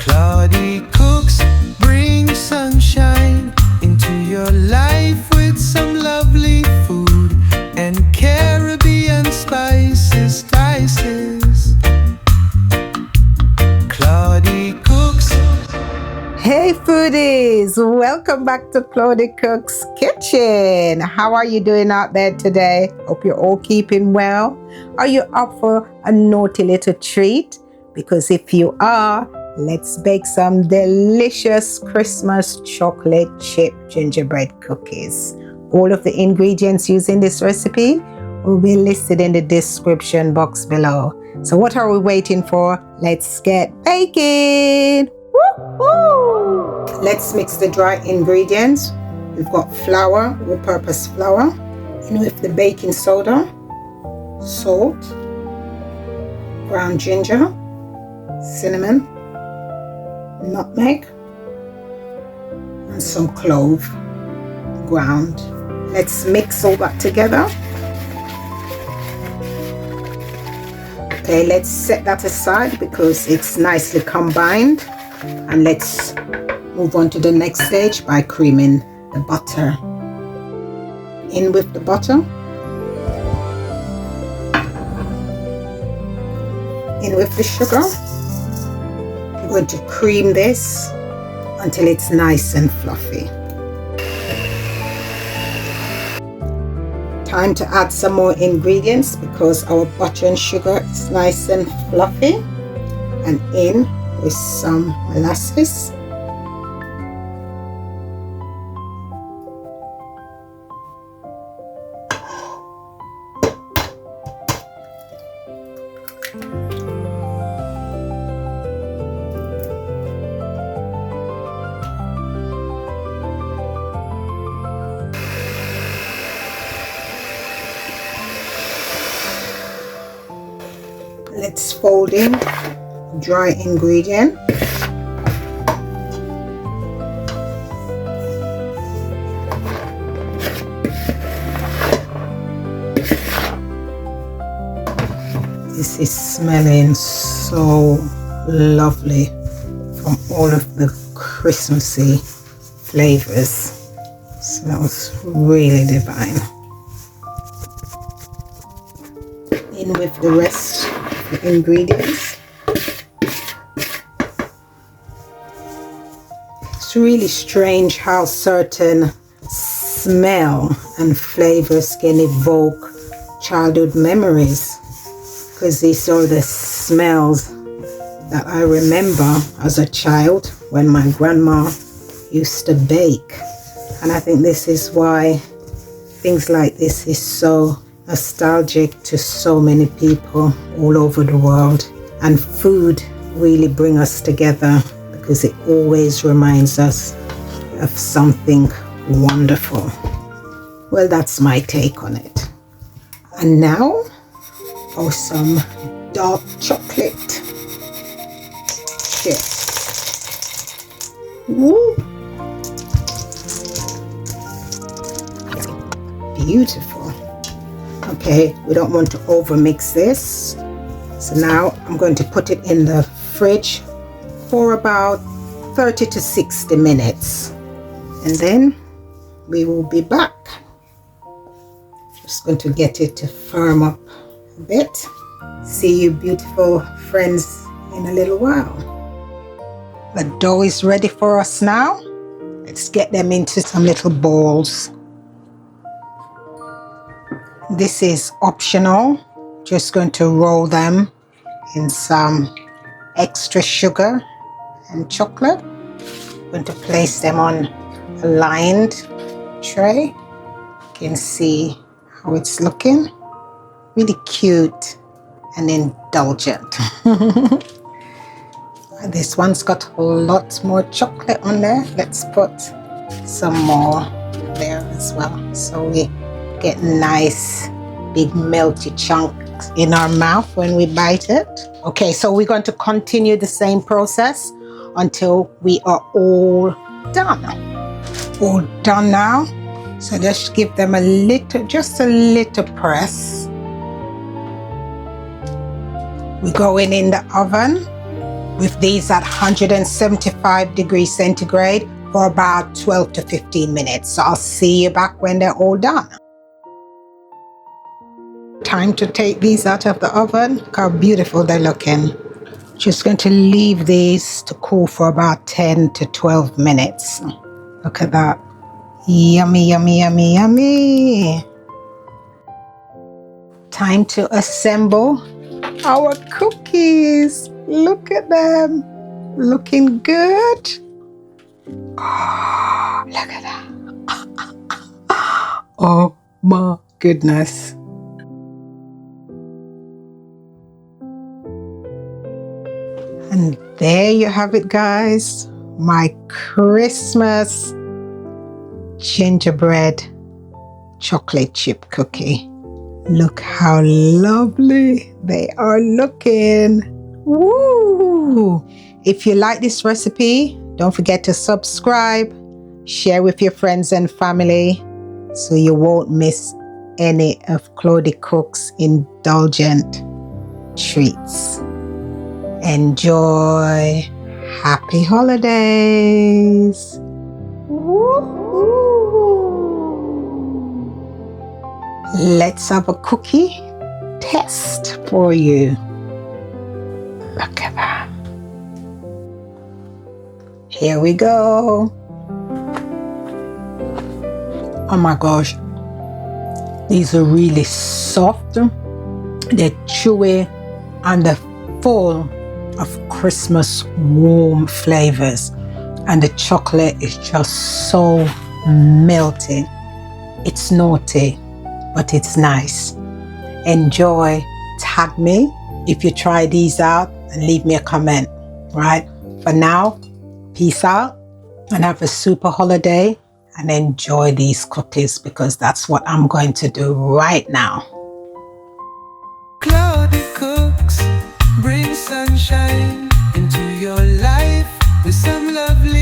Claudia cooks, bring sunshine into your life with some lovely food and Caribbean spices, dices. Claudia cooks. Hey foodies, welcome back to Claudia Cook's Kitchen. How are you doing out there today? Hope you're all keeping well. Are you up for a naughty little treat? Because if you are, let's bake some delicious Christmas chocolate chip gingerbread cookies. All of the ingredients used in this recipe will be listed in the description box below. So what are we waiting for? Let's get baking! Woo-hoo! Let's mix the dry ingredients. We've got flour, all-purpose flour, in with the baking soda, salt, ground ginger, cinnamon, nutmeg, and some clove ground. Let's mix all that together. Okay, let's set that aside because it's nicely combined, and let's move on to the next stage by creaming the butter. In with the butter, in with the sugar. I'm going to cream this until it's nice and fluffy. Time to add some more ingredients because our butter and sugar is nice and fluffy. And in with some molasses. Let's fold in dry ingredient. This is smelling so lovely from all of the Christmassy flavors. Smells really divine. In with the rest of the ingredients. It's really strange how certain smell and flavors can evoke childhood memories, because these are the smells that I remember as a child when my grandma used to bake. And I think this is why things like this is so nostalgic to so many people all over the world. And food really brings us together because it always reminds us of something wonderful. Well, that's my take on it. And now for some dark chocolate chips. Woo! Beautiful. Okay, we don't want to over mix this. So now I'm going to put it in the fridge for about 30 to 60 minutes. And then we will be back. Just going to get it to firm up a bit. See you beautiful friends in a little while. The dough is ready for us now. Let's get them into some little balls. This is optional. Just going to roll them in some extra sugar and chocolate. I'm going to place them on a lined tray. You can see how it's looking. Really cute and indulgent. This one's got a lot more chocolate on there. Let's put some more there as well, so we get nice big melty chunks in our mouth when we bite it. Okay, so we're going to continue the same process until we are all done. All done now. So just give them a little, just a little press. We're going in the oven with these at 175 degrees centigrade for about 12 to 15 minutes. So I'll see you back when they're all done. Time to take these out of the oven. Look how beautiful they're looking. Just going to leave these to cool for about 10 to 12 minutes. Look at that. Yummy, yummy, yummy, yummy. Time to assemble our cookies. Look at them. Looking good. Oh, look at that. Oh my goodness. And there you have it, guys. My Christmas gingerbread chocolate chip cookie. Look how lovely they are looking. Woo! If you like this recipe, don't forget to subscribe, share with your friends and family so you won't miss any of Claudie Cook's indulgent treats. Enjoy. Happy holidays. Woo-hoo. Let's have a cookie test for you. Look at that. Here we go. Oh my gosh. These are really soft. They're chewy and they're full of Christmas warm flavors. And the chocolate is just so melty. It's naughty, but it's nice. Enjoy. Tag me if you try these out and leave me a comment, right? For now, peace out and have a super holiday and enjoy these cookies because that's what I'm going to do right now. Claudie Cooks bring sunshine into your life with some lovely